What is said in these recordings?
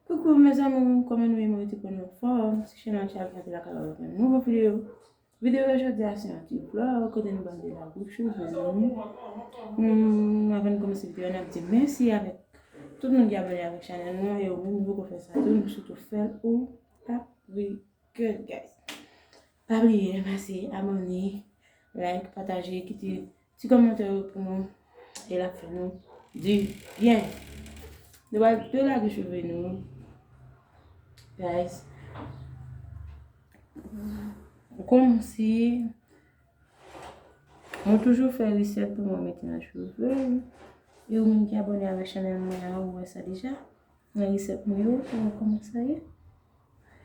Coucou mes amis, comment nous aimons pour nos formes? Si je suis en train de la caméra, une nouvelle vidéo. Vidéo aujourd'hui, c'est un petit vlog, côté nous bande de la bouche, avant de commencer la vidéo, on a dit merci avec tout le monde qui est abonné avec la chaîne, nous et au monde, vous faire ça, nous surtout faire ou après good guys. Pas oublier, merci, abonner, like, partager, quitter, petit commentaire pour nous et la fin nous du bien. De là que je suis venu. Guys, comme si on toujours fait recette pour moi mettre dans les cheveux. Et vous qui abonné avec la chaîne, vous voyez ça déjà. La recette, moi, on commence à y.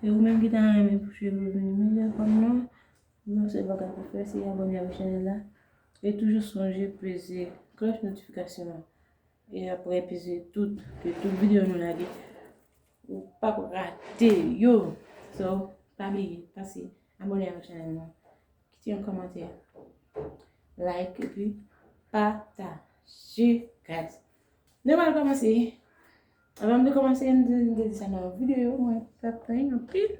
Et vous même qui avez aimé pour cheveux venir comme nous, vous savez pas quoi faire, c'est abonner avec la chaîne là. Et toujours songer, peser cloche notification. Et après, peser toute vidéo nous l'a dit. Ou pas rater, yo. So, pas oublier, passez, abonnez avec la chaîne là. Quittez un commentaire, like et puis partagez, guys. Nous allons commencer. Avant de commencer, on dire ça dans la vidéo, moi, ça prend un pile.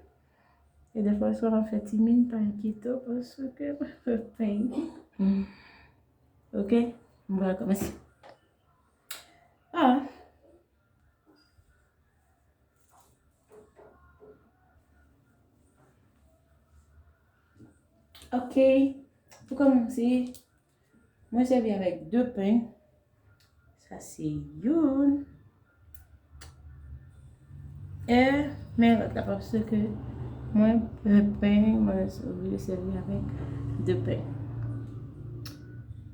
Et des fois, on fait timide, pas inquiétant, parce que je fais ok? On va commencer. Ah. Ok. Pour commencer, moi, je vais avec 2 pains. Ça, c'est une. Et, mais l'autre, parce que moi, le pain, moi, je vais servir avec 2 pains.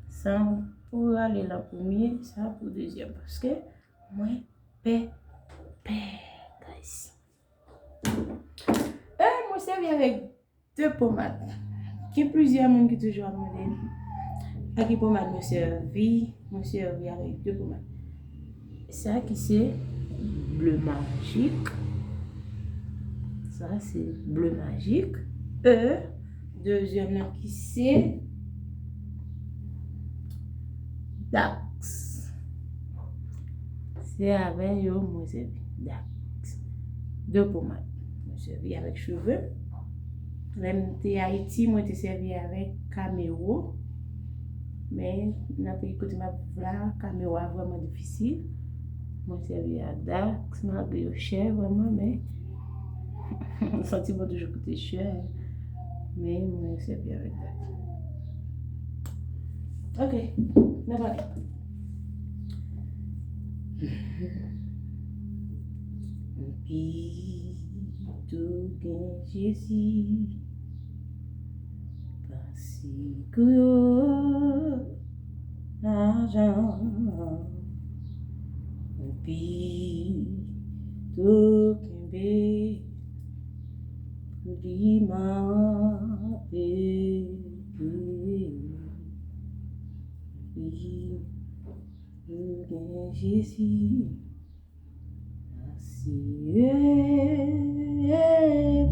Ça, pour aller là premier, ça pour deuxième. Parce que moi, guys. Moi, servi avec 2 pommades. Qui plusieurs monde qui toujours demandé. À qui pommade me servi avec 2 pommades. Ça qui c'est bleu magique. Ça c'est bleu magique. Deuxième là qui c'est Dax. C'est avec yo moi servi Dax. 2 pommades. Moi servi avec cheveux. Même à Haïti, moi, j'ai servi avec caméo. Mais dans le pays côté ma là, caméo est vraiment difficile. Moi, j'ai servi à Dax, malgré cher vraiment, mais le sentiment toujours coûté cher. Mais moi, j'ai servi avec Dax. Ok, n'importe. Puis, tout gain Jésus. Si que l'argent puis tout kembe di ma pe puis tout Jésus si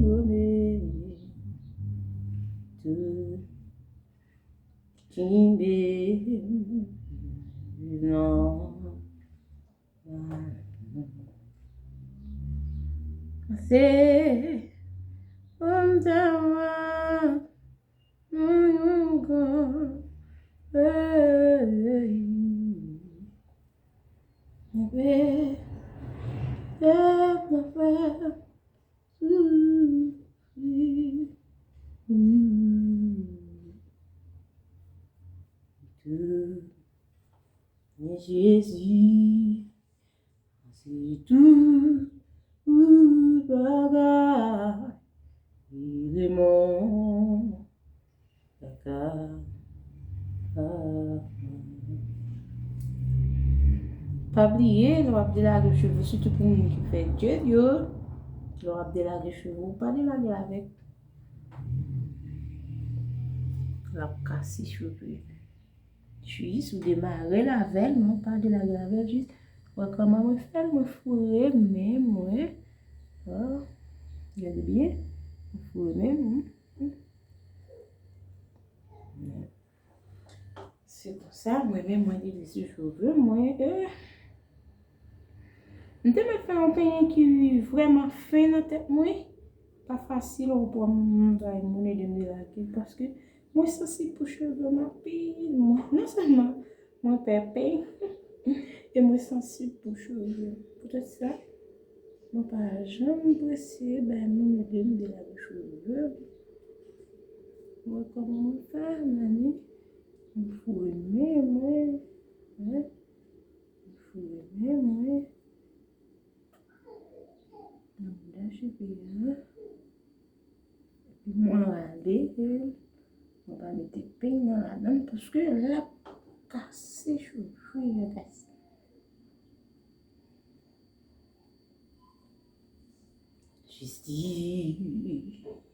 nommé tout Kimbe, non, c'est comme ça, Jésus, c'est tout, bagage, il est mon caca. Pas oublier, nous avons délagué les cheveux, surtout pour nous qui fait Dieu, nous avons délagué les cheveux, pas délaguer avec la casse cheveux. Juste, ou démarrer la veille, non pas délaguer la veille, juste, comment me faire, me fourrer, même, ouais. Oh, regardez bien, me fourrer même. C'est pour ça, moi-même, moi, j'ai des cheveux, moi, Je vais faire un peignet qui est vraiment fin dans la tête. Pas facile pour mon de la parce que moi, ça c'est pour cheveux, ma pile. Non seulement, moi, pépé. Et moi, sensible pour cheveux. Peut-être ça. Moi, pas jamais pressé, ben, mon de la cheveux. Moi, comment faire, Nani? Il faut aimer, moi. Il faut aimer, moi. Là, je vais bien. Puis, moi, on va aller. On va mettre des peignes dans la dent parce que là, cassé, cheveux, il a cassé.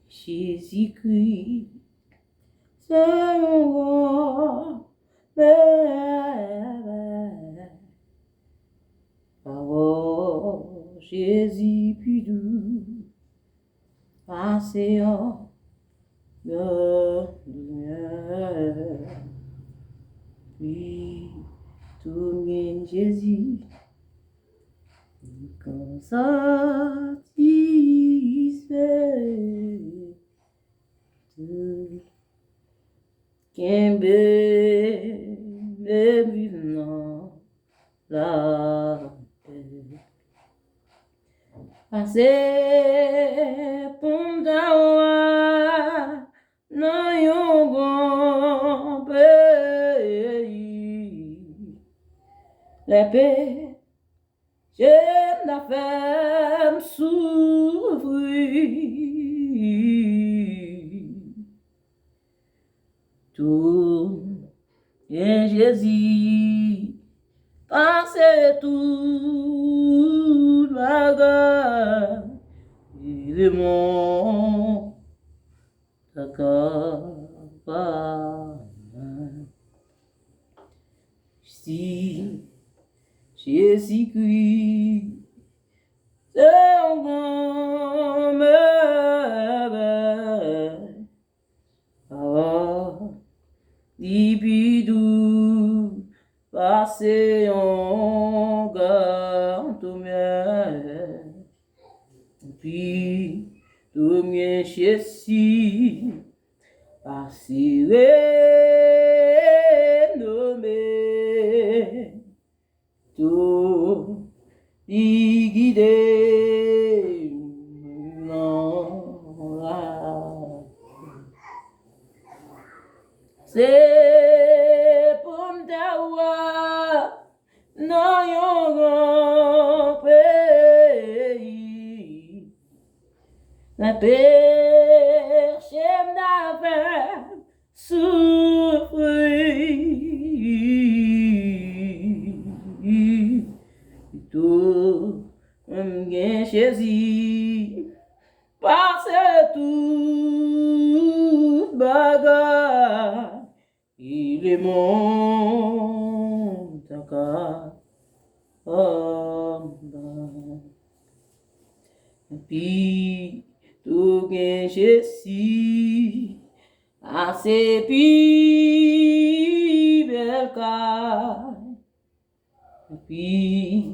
Jésus-Christ, c'est mon roi. Oh, Jésus, puis doux, passéant de lumière. Puis, tout bien Jésus, comme satisfait de Kembe, me vivant la paix. Passer pour d'avoir dans yon grand pays. La paix, j'aime la femme souffrir. Tout et Jésus, passez tout bagarre, il est mon d'accord. Si Jésus-Christ, c'est un grand merveille. Dibidou, passé en garde-mère. Puis, tout mien chessi, passé nommé, tout guidé, non, là. C'est pour m'dawa dans yon grand pays. La paix, j'aime d'affaire, souffrir. Tout, m'gen Jésus, parce tout bagarre. Il est mon d'accord. Puis tout gain Jésus, assez puis bel cas. Puis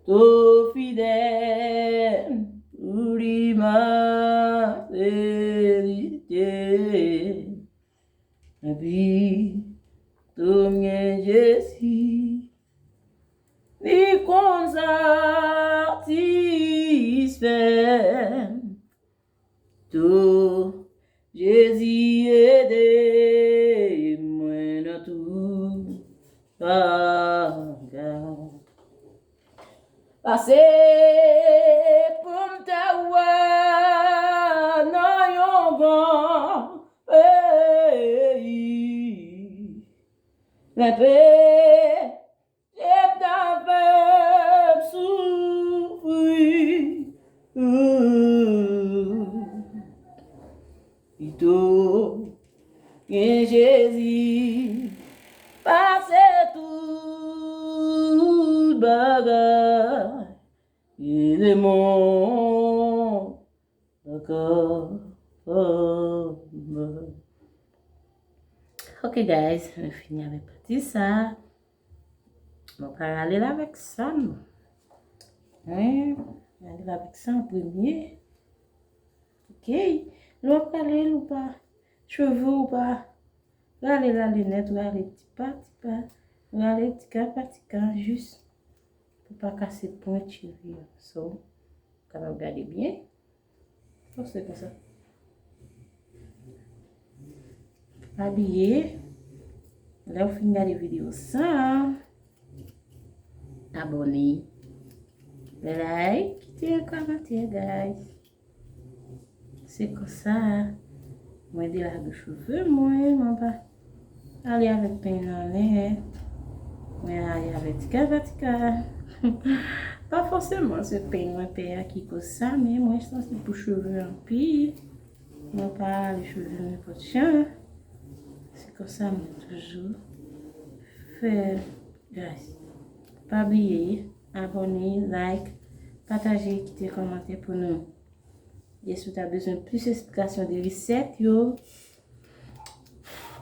tout fidèle pour ma vérité. Puis tout mien Jésus, ni qu'on satisfait. Tout Jésus aidé, moi dans tout bagarre. Passer pour m'tawa dans yon grand pays. La paix, j'ai d'avant souffrir. Et tout, et Jésus, passez tout bagarre. Il est mon d'accord. Ok guys, on finit avec petit ça. On va aller là avec ça. Ouais, on va avec ça en premier. Ok. L'eau parler ou pas? Cheveux ou pas? Regardez la lunette, regardez petit pas. Regardez petit cas, juste pour pas casser point de cheveux. So, quand même regardez bien. Oh, c'est comme ça. Habillé. Là, on finit les vidéos ça. Abonnez. Like, quittez un commentaire, guys. C'est comme ça. Moi, de la de cheveux, moi, pas aller avec peine en l'air. Moi, aller avec tika. Pas forcément ce peine, moi, père qui cause ça, mais moi, je pense que pour cheveux en pire. Moi, pas les cheveux n'importe chien. C'est comme ça, moi, toujours. Fait, guys. Pas oublier, abonner, like, partager, quitter, commenter pour nous. Et si tu as besoin de plus d'explications de recettes,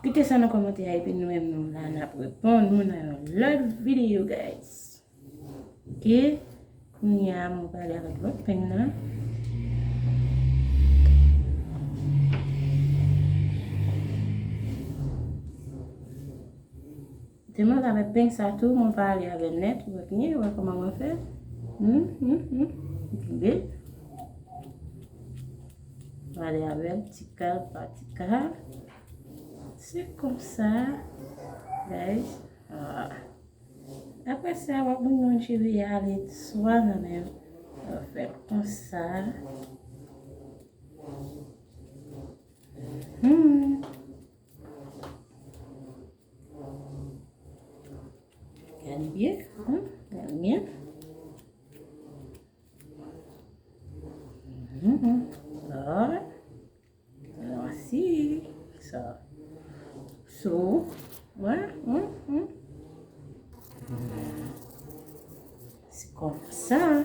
quittez ça dans les commentaires et puis nous-mêmes, nous, là, nous répondons, nous, dans l'autre vidéo, guys. Ok? Nous allons parler avec votre peine, là. Demande avec peine, ça tout, on va aller avec net, ou avec nous, comment on va faire. Ok? On va aller avec petit cas par petit cas. C'est comme ça, guys. Ah. Après ça, on va prendre cheveux et aller soit même. On va faire comme ça. Regardez bien. Regardez bien. Là. Voici. Ça. So. Ouais. C'est comme ça.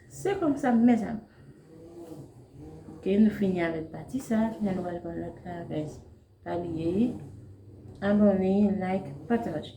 C'est comme ça, mes amis. Ok, nous finissons avec bâtissage. Nous allons voir notre guys. Pas oublier, abonner, like, partage.